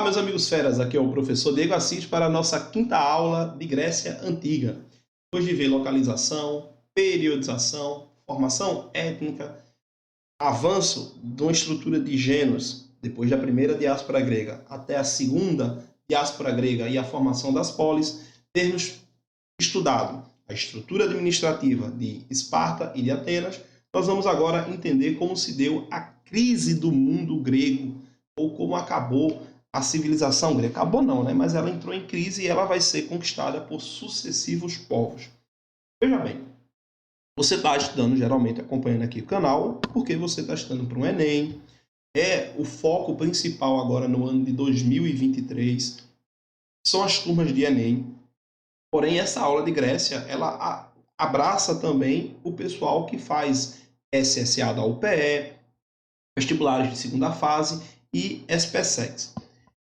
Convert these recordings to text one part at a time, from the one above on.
Olá, meus amigos feras, aqui é o professor Diego Assis para a nossa quinta aula de Grécia Antiga. Depois de ver localização, periodização, formação étnica, avanço de uma estrutura de gêneros, depois da primeira diáspora grega até a segunda diáspora grega e a formação das polis, termos estudado a estrutura administrativa de Esparta e de Atenas, nós vamos agora entender como se deu a crise do mundo grego, ou como acabou a civilização grega. Acabou não, né? Mas ela entrou em crise e ela vai ser conquistada por sucessivos povos. Veja bem, você está estudando, geralmente acompanhando aqui o canal, porque você está estudando para um Enem. É o foco principal agora no ano de 2023. São as turmas de Enem. Porém, essa aula de Grécia, ela abraça também o pessoal que faz SSA da UPE, vestibulares de segunda fase e SPSEC.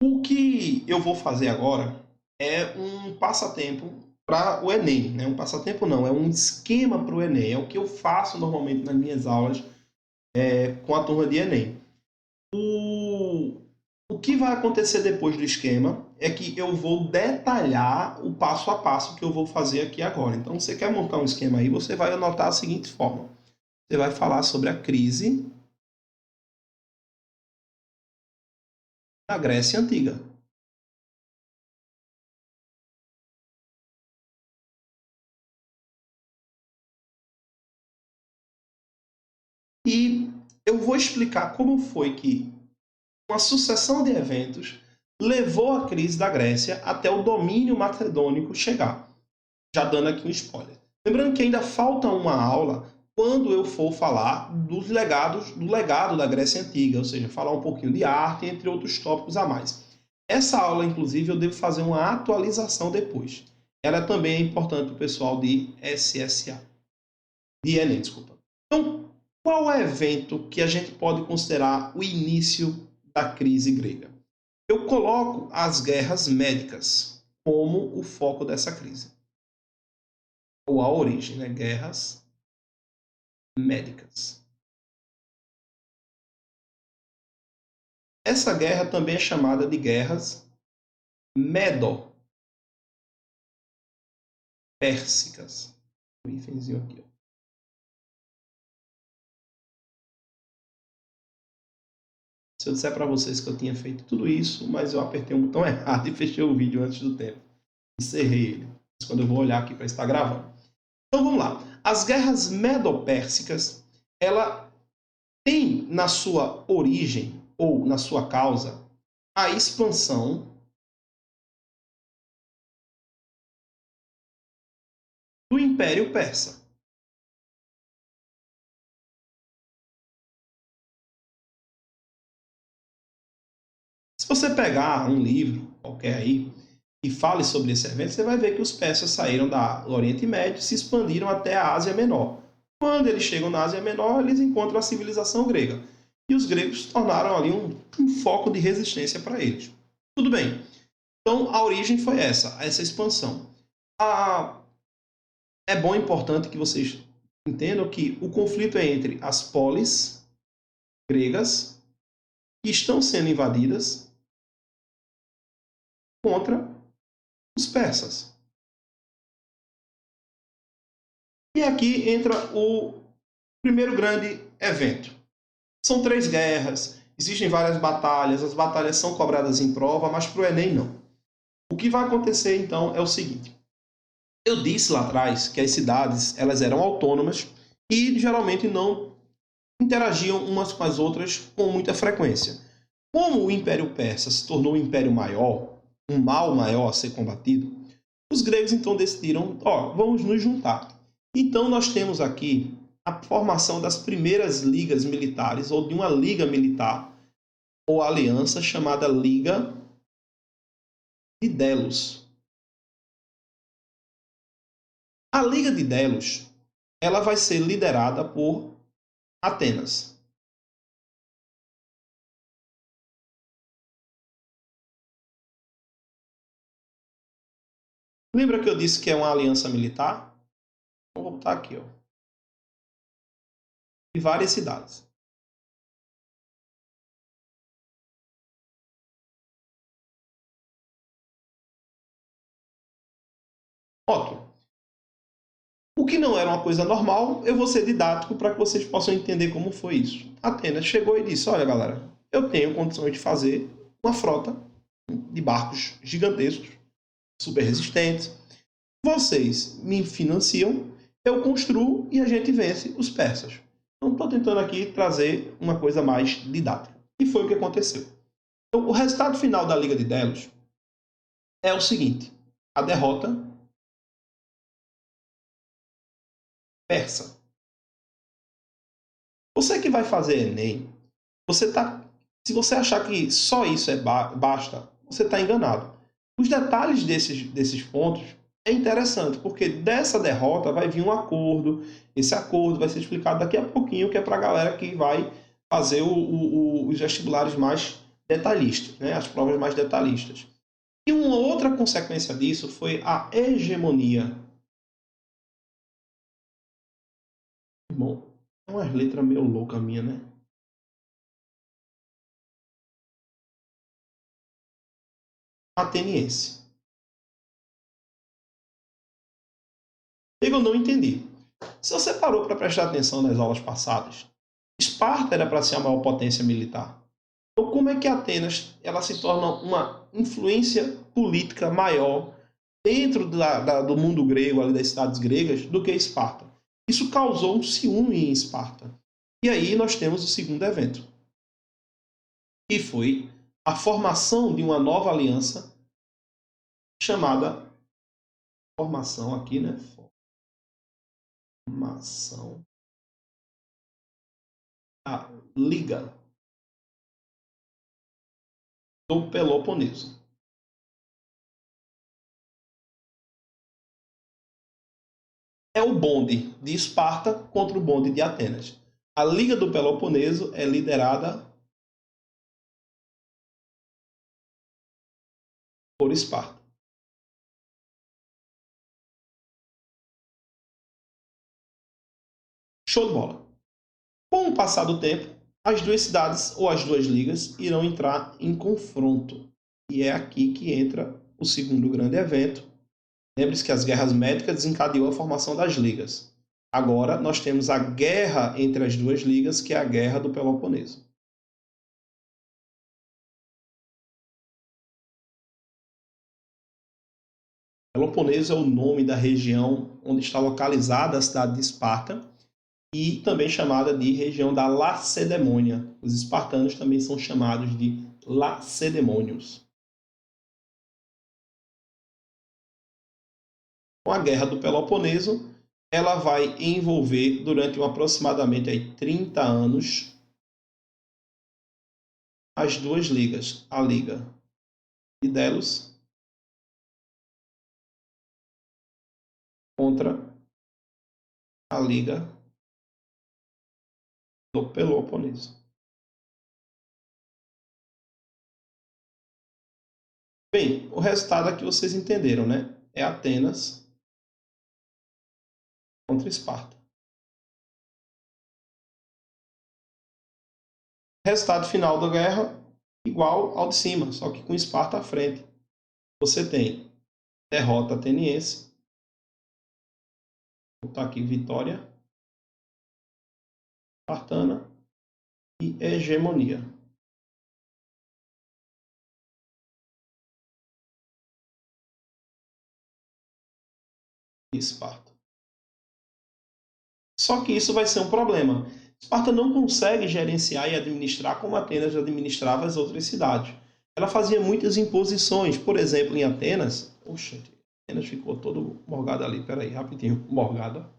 O que eu vou fazer agora é um passatempo para o Enem, né? Um passatempo não, é um esquema para o Enem. É o que eu faço normalmente nas minhas aulas com a turma de Enem. O que vai acontecer depois do esquema é que eu vou detalhar o passo a passo que eu vou fazer aqui agora. Então, você quer montar um esquema aí, você vai anotar da seguinte forma. Você vai falar sobre a crise da Grécia Antiga. E eu vou explicar como foi que uma sucessão de eventos levou a crise da Grécia até o domínio macedônico chegar. Já dando aqui um spoiler. Lembrando que ainda falta uma aula quando eu for falar do legado da Grécia Antiga, ou seja, falar um pouquinho de arte, entre outros tópicos a mais. Essa aula, inclusive, eu devo fazer uma atualização depois. Ela também é importante para o pessoal de SSA. De Enem, desculpa. Então, qual é o evento que a gente pode considerar o início da crise grega? Eu coloco as guerras médicas como o foco dessa crise. Ou a origem, né? Guerras médicas. Essa guerra também é chamada de guerras medo-pérsicas. Um hífenzinho aqui, ó. Se eu disser para vocês que eu tinha feito tudo isso, mas eu apertei um botão errado e fechei o vídeo antes do tempo. Encerrei ele. Mas quando eu vou olhar aqui para estar gravando. Então vamos lá. As guerras medo-pérsicas, ela tem na sua origem ou na sua causa a expansão do Império Persa. Se você pegar um livro qualquer aí e fale sobre esse evento, você vai ver que os persas saíram do Oriente Médio e se expandiram até a Ásia Menor. Quando eles chegam na Ásia Menor, eles encontram a civilização grega. E os gregos tornaram ali um foco de resistência para eles. Tudo bem. Então, a origem foi essa expansão. É bom e importante que vocês entendam que o conflito é entre as polis gregas que estão sendo invadidas contra os persas. E aqui entra o primeiro grande evento. São 3 guerras, existem várias batalhas, as batalhas são cobradas em prova, mas para o Enem não. O que vai acontecer então é o seguinte. Eu disse lá atrás que as cidades elas eram autônomas e geralmente não interagiam umas com as outras com muita frequência. Como o Império Persa se tornou um império maior, um mal maior a ser combatido, os gregos então decidiram, vamos nos juntar. Então nós temos aqui a formação das primeiras ligas militares, ou de uma liga militar, ou aliança chamada Liga de Delos. A Liga de Delos, ela vai ser liderada por Atenas. Lembra que eu disse que é uma aliança militar? Vou botar aqui, ó. E várias cidades. Ótimo. O que não era uma coisa normal, eu vou ser didático para que vocês possam entender como foi isso. Atenas chegou e disse: olha, galera, eu tenho condições de fazer uma frota de barcos gigantescos, super resistentes. Vocês me financiam, eu construo e a gente vence os persas. Então, estou tentando aqui trazer uma coisa mais didática. E foi o que aconteceu. Então, o resultado final da Liga de Delos é o seguinte: a derrota persa. Você que vai fazer Enem, se você achar que só isso basta, você está enganado. Os detalhes desses pontos é interessante, porque dessa derrota vai vir um acordo. Esse acordo vai ser explicado daqui a pouquinho, que é para a galera que vai fazer os vestibulares mais detalhistas, né? As provas mais detalhistas. E uma outra consequência disso foi a hegemonia. Bom, é uma letra meio louca minha, né? Ateniense. Eu não entendi. Se você parou para prestar atenção nas aulas passadas, Esparta era para ser a maior potência militar. Então, como é que Atenas ela se torna uma influência política maior dentro do mundo grego, ali das cidades gregas, do que Esparta? Isso causou um ciúme em Esparta. E aí nós temos o segundo evento, que foi a formação de uma nova aliança chamada formação aqui, né? Formação da Liga do Peloponeso. É o bonde de Esparta contra o bonde de Atenas. A Liga do Peloponeso é liderada por Esparta. Show de bola. Com o passar do tempo, as duas cidades ou as duas ligas irão entrar em confronto. E é aqui que entra o segundo grande evento. Lembre-se que as guerras médicas desencadeou a formação das ligas. Agora nós temos a guerra entre as duas ligas, que é a Guerra do Peloponeso. Peloponeso é o nome da região onde está localizada a cidade de Esparta e também chamada de região da Lacedemônia. Os espartanos também são chamados de lacedemônios. Com a Guerra do Peloponeso, ela vai envolver durante aproximadamente 30 anos as duas ligas, a Liga de Delos contra a Liga do Peloponeso. Bem, o resultado aqui vocês entenderam, né? É Atenas contra Esparta. Resultado final da guerra igual ao de cima, só que com Esparta à frente. Você tem derrota ateniense, vou botar aqui vitória espartana e hegemonia. Esparta. Só que isso vai ser um problema. Esparta não consegue gerenciar e administrar como Atenas administrava as outras cidades. Ela fazia muitas imposições. Por exemplo, em Atenas... Oxa, Atenas ficou todo morgado ali. Peraí, rapidinho. Morgada.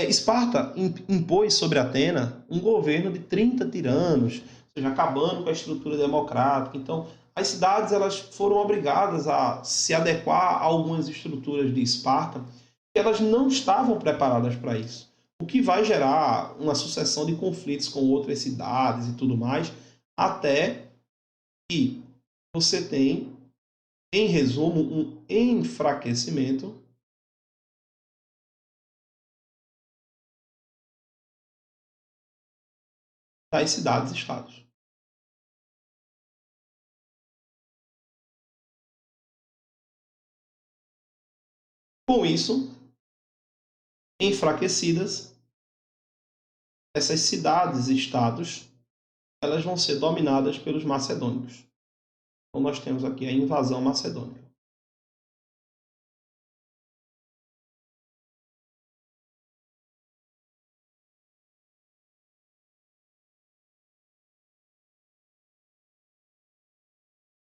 Esparta impôs sobre Atenas um governo de 30 tiranos, ou seja, acabando com a estrutura democrática. Então, as cidades elas foram obrigadas a se adequar a algumas estruturas de Esparta e elas não estavam preparadas para isso. O que vai gerar uma sucessão de conflitos com outras cidades e tudo mais, até que você tem, em resumo, um enfraquecimento das cidades-estados. Com isso, enfraquecidas, essas cidades e estados, elas vão ser dominadas pelos macedônicos. Então nós temos aqui a invasão macedônica.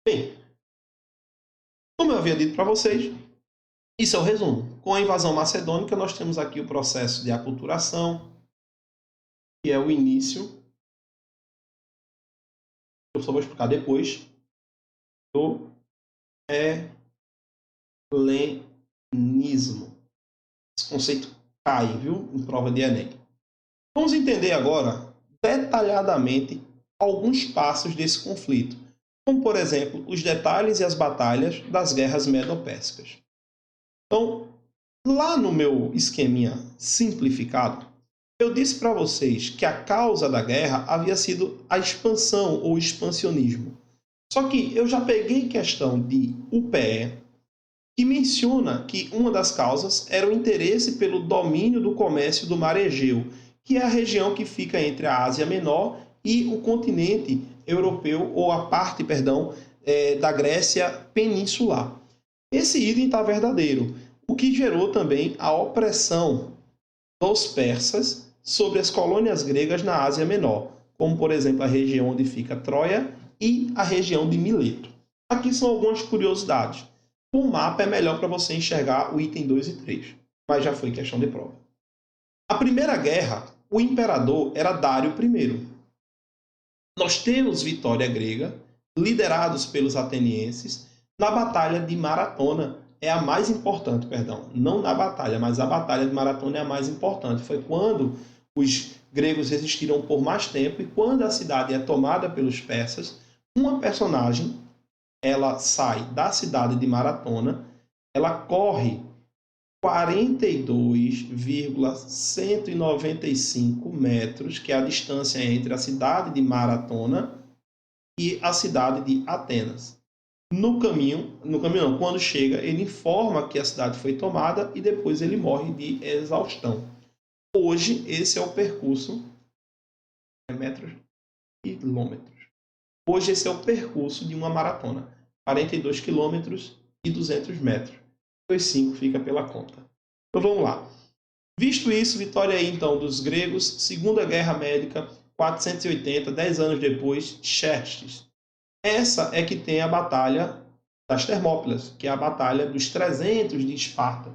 Bem, como eu havia dito para vocês, isso é o resumo. Com a invasão macedônica, nós temos aqui o processo de aculturação, que é o início, eu só vou explicar depois, do helenismo. Esse conceito cai, viu, em prova de Enem. Vamos entender agora, detalhadamente, alguns passos desse conflito, como, por exemplo, os detalhes e as batalhas das guerras medo-pérsicas. Então, lá no meu esqueminha simplificado, eu disse para vocês que a causa da guerra havia sido a expansão ou expansionismo. Só que eu já peguei questão de UPE, que menciona que uma das causas era o interesse pelo domínio do comércio do Mar Egeu, que é a região que fica entre a Ásia Menor e o continente europeu, ou a parte, da Grécia peninsular. Esse item está verdadeiro, o que gerou também a opressão dos persas sobre as colônias gregas na Ásia Menor, como, por exemplo, a região onde fica Troia e a região de Mileto. Aqui são algumas curiosidades. O mapa é melhor para você enxergar o item 2 e 3, mas já foi questão de prova. A primeira guerra, o imperador era Dário I. Nós temos vitória grega, liderados pelos atenienses, na Batalha de Maratona. É a mais importante, não na batalha, mas a Batalha de Maratona é a mais importante. Foi quando os gregos resistiram por mais tempo e quando a cidade é tomada pelos persas, uma personagem, ela sai da cidade de Maratona, ela corre 42,195 metros, que é a distância entre a cidade de Maratona e a cidade de Atenas. No caminho não, quando chega, ele informa que a cidade foi tomada e depois ele morre de exaustão. Hoje, esse é o percurso, metros e quilômetros. Hoje, esse é o percurso de uma maratona, 42 quilômetros e 200 metros. 5 fica pela conta. Então vamos lá. Visto isso, vitória aí então dos gregos, Segunda Guerra Médica, 480, 10 anos depois, Xerxes. Essa é que tem a Batalha das Termópilas, que é a Batalha dos 300 de Esparta.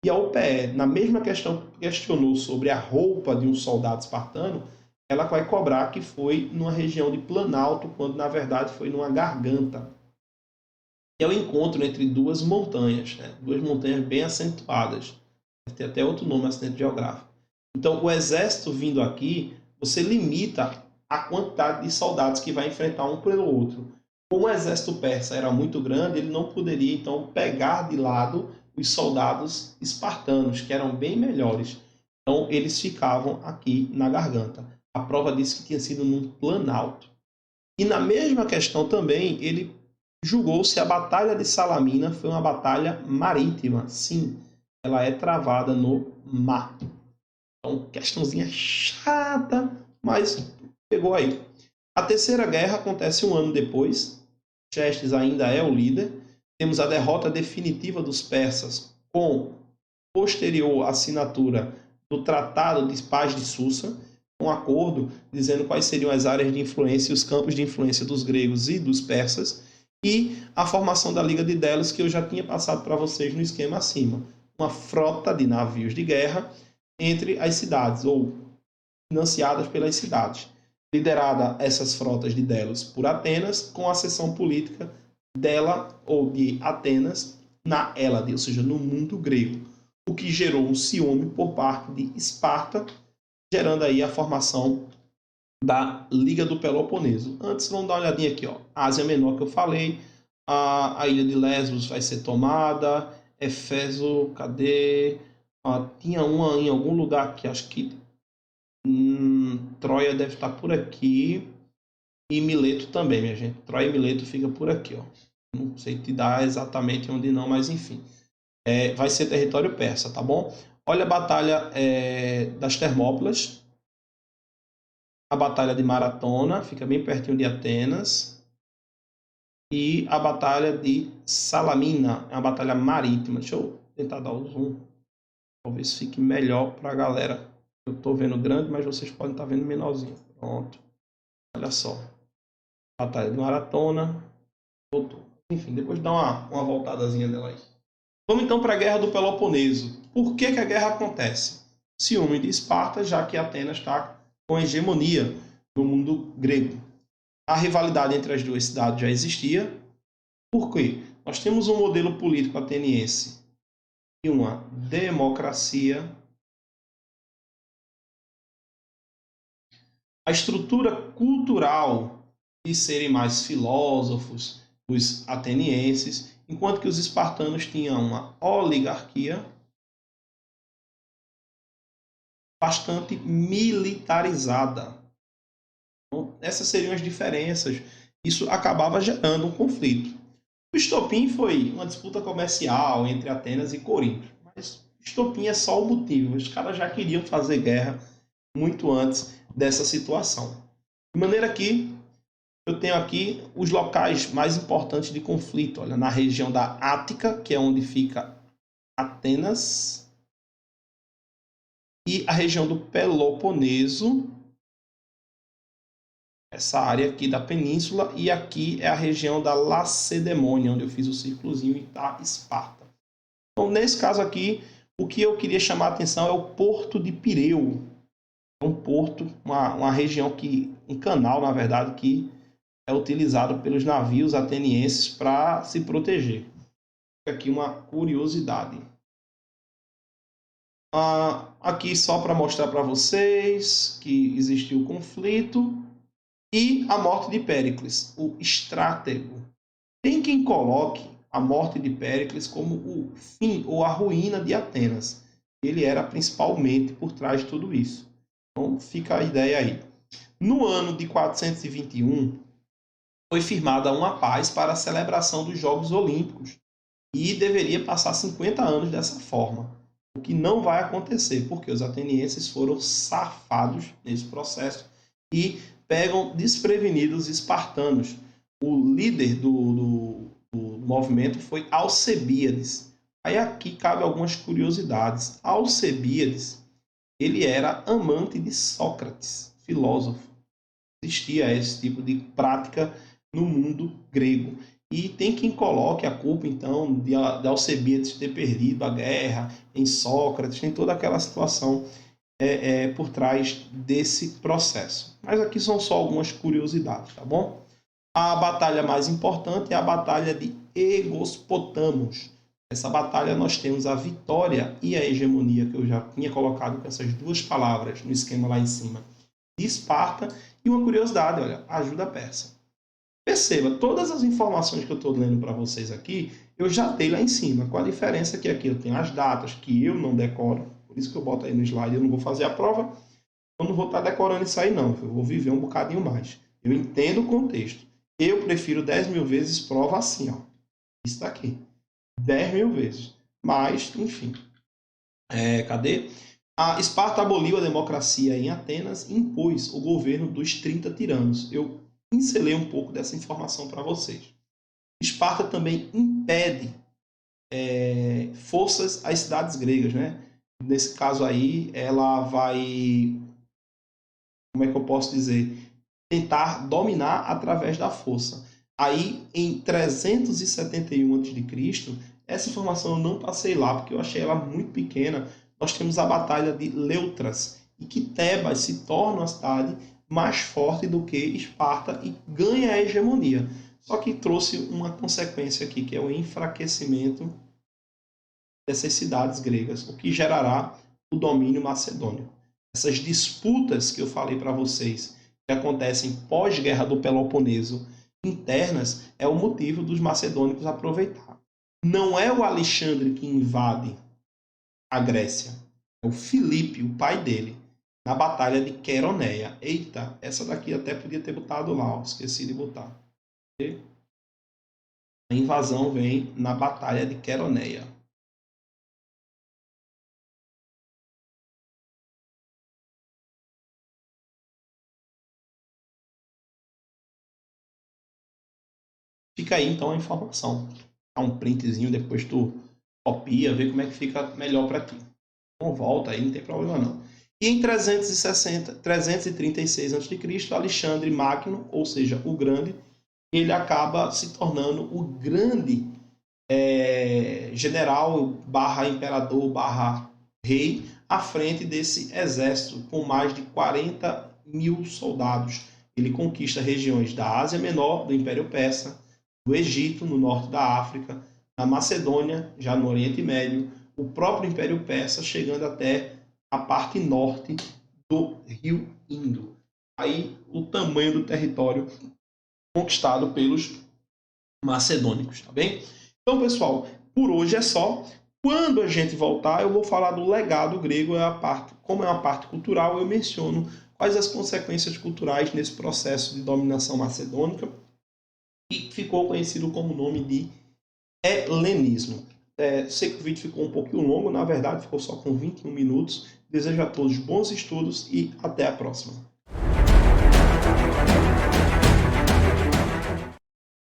E a UPE, na mesma questão que questionou sobre a roupa de um soldado espartano, ela vai cobrar que foi numa região de Planalto, quando na verdade foi numa garganta. É o encontro entre duas montanhas, duas montanhas bem acentuadas. Tem até outro nome, acidente geográfico. Então, o exército vindo aqui, você limita a quantidade de soldados que vai enfrentar um pelo outro. Como o exército persa era muito grande, ele não poderia, então, pegar de lado os soldados espartanos, que eram bem melhores. Então, eles ficavam aqui na garganta. A prova disse que tinha sido num planalto. E na mesma questão também, ele julgou se a Batalha de Salamina foi uma batalha marítima. Sim, ela é travada no mar. Então, questãozinha chata, mas pegou aí. A Terceira Guerra acontece um ano depois. Xerxes ainda é o líder. Temos a derrota definitiva dos persas com posterior assinatura do Tratado de Paz de Susa, um acordo dizendo quais seriam as áreas de influência e os campos de influência dos gregos e dos persas, e a formação da Liga de Delos, que eu já tinha passado para vocês no esquema acima. Uma frota de navios de guerra entre as cidades, ou financiadas pelas cidades. Liderada essas frotas de Delos por Atenas, com a seção política dela, ou de Atenas, na Hélade, ou seja, no mundo grego. O que gerou um ciúme por parte de Esparta, gerando aí a formação da Liga do Peloponeso. Antes, vamos dar uma olhadinha aqui, ó. Ásia Menor que eu falei, a ilha de Lesbos vai ser tomada, Éfeso, cadê? Tinha uma em algum lugar aqui, acho que Troia deve estar por aqui, e Mileto também, minha gente. Troia e Mileto fica por aqui, ó. Não sei te dar exatamente onde não, mas enfim. vai ser território persa, tá bom? Olha a Batalha das Termópilas, a Batalha de Maratona, fica bem pertinho de Atenas, e a Batalha de Salamina, é uma batalha marítima. Deixa eu tentar dar o zoom, talvez fique melhor para a galera. Eu estou vendo grande, mas vocês podem estar vendo menorzinho. Pronto, olha só. Batalha de Maratona, voltou. Enfim, depois dá uma voltadazinha dela aí. Vamos então para a Guerra do Peloponeso. Por que a guerra acontece? Ciúme de Esparta, já que Atenas está com hegemonia no mundo grego. A rivalidade entre as duas cidades já existia. Por quê? Nós temos um modelo político ateniense e uma democracia. A estrutura cultural de serem mais filósofos, os atenienses, enquanto que os espartanos tinham uma oligarquia bastante militarizada. Então, essas seriam as diferenças. Isso acabava gerando um conflito. O estopim foi uma disputa comercial entre Atenas e Corinto. Mas o estopim é só o motivo. Os caras já queriam fazer guerra muito antes dessa situação. De maneira que eu tenho aqui os locais mais importantes de conflito. Olha, na região da Ática, que é onde fica Atenas, e a região do Peloponeso, essa área aqui da península, e aqui é a região da Lacedemônia, onde eu fiz o círculozinho e está Esparta. Então, nesse caso aqui, o que eu queria chamar a atenção é o Porto de Pireu. É um porto, uma região um canal, na verdade, que é utilizado pelos navios atenienses para se proteger. Aqui uma curiosidade. Aqui só para mostrar para vocês que existiu o conflito e a morte de Péricles, o estratego. Tem quem coloque a morte de Péricles como o fim ou a ruína de Atenas. Ele era principalmente por trás de tudo isso. Então fica a ideia aí. No ano de 421, foi firmada uma paz para a celebração dos Jogos Olímpicos e deveria passar 50 anos dessa forma, o que não vai acontecer, porque os atenienses foram safados nesse processo e pegam desprevenidos os espartanos. O líder do movimento foi Alcebíades. Aí aqui cabe algumas curiosidades. Alcebíades, ele era amante de Sócrates, filósofo. Existia esse tipo de prática no mundo grego. E tem quem coloque a culpa, então, de Alcebiades ter perdido a guerra em Sócrates, tem toda aquela situação por trás desse processo. Mas aqui são só algumas curiosidades, tá bom? A batalha mais importante é a Batalha de Egospotamos. Essa batalha nós temos a vitória e a hegemonia, que eu já tinha colocado com essas duas palavras no esquema lá em cima, de Esparta. E uma curiosidade, olha, ajuda persa. Perceba, todas as informações que eu estou lendo para vocês aqui, eu já dei lá em cima, com a diferença que aqui eu tenho as datas que eu não decoro, por isso que eu boto aí no slide, eu não vou fazer a prova, eu não vou estar decorando isso aí não, eu vou viver um bocadinho mais. Eu entendo o contexto. Eu prefiro 10 mil vezes prova assim, ó. Isso daqui. 10 mil vezes. Mas, enfim. Cadê? A Esparta aboliu a democracia em Atenas e impôs o governo dos 30 tiranos. Eu pincelei um pouco dessa informação para vocês. Esparta também impede forças às cidades gregas, né? Nesse caso aí, ela vai, como é que eu posso dizer, tentar dominar através da força. Aí, em 371 a.C., essa informação eu não passei lá, porque eu achei ela muito pequena. Nós temos a Batalha de Leutras, e que Tebas se torna uma cidade mais forte do que Esparta e ganha a hegemonia. Só que trouxe uma consequência aqui, que é o enfraquecimento dessas cidades gregas, o que gerará o domínio macedônio. Essas disputas que eu falei para vocês, que acontecem pós-guerra do Peloponeso, internas, é o motivo dos macedônicos aproveitar. Não é o Alexandre que invade a Grécia, é o Filipe, o pai dele, na batalha de Queroneia. Eita, essa daqui até podia ter botado lá, ó, esqueci de botar. A invasão vem na batalha de Queroneia. Fica aí então a informação. Dá um printzinho, depois tu copia, vê como é que fica melhor para ti. Então volta aí, não tem problema não. E em 336 a.C., Alexandre Magno, ou seja, o Grande, ele acaba se tornando o grande general barra imperador barra rei à frente desse exército com mais de 40.000 soldados. Ele conquista regiões da Ásia Menor, do Império Persa, do Egito, no norte da África, da Macedônia, já no Oriente Médio, o próprio Império Persa, chegando até a parte norte do Rio Indo. Aí o tamanho do território conquistado pelos macedônicos, tá bem? Então, pessoal, por hoje é só. Quando a gente voltar, eu vou falar do legado grego, como é uma parte cultural, eu menciono quais as consequências culturais nesse processo de dominação macedônica, e ficou conhecido como o nome de helenismo. Sei que o vídeo ficou um pouquinho longo, na verdade ficou só com 21 minutos. Desejo a todos bons estudos e até a próxima.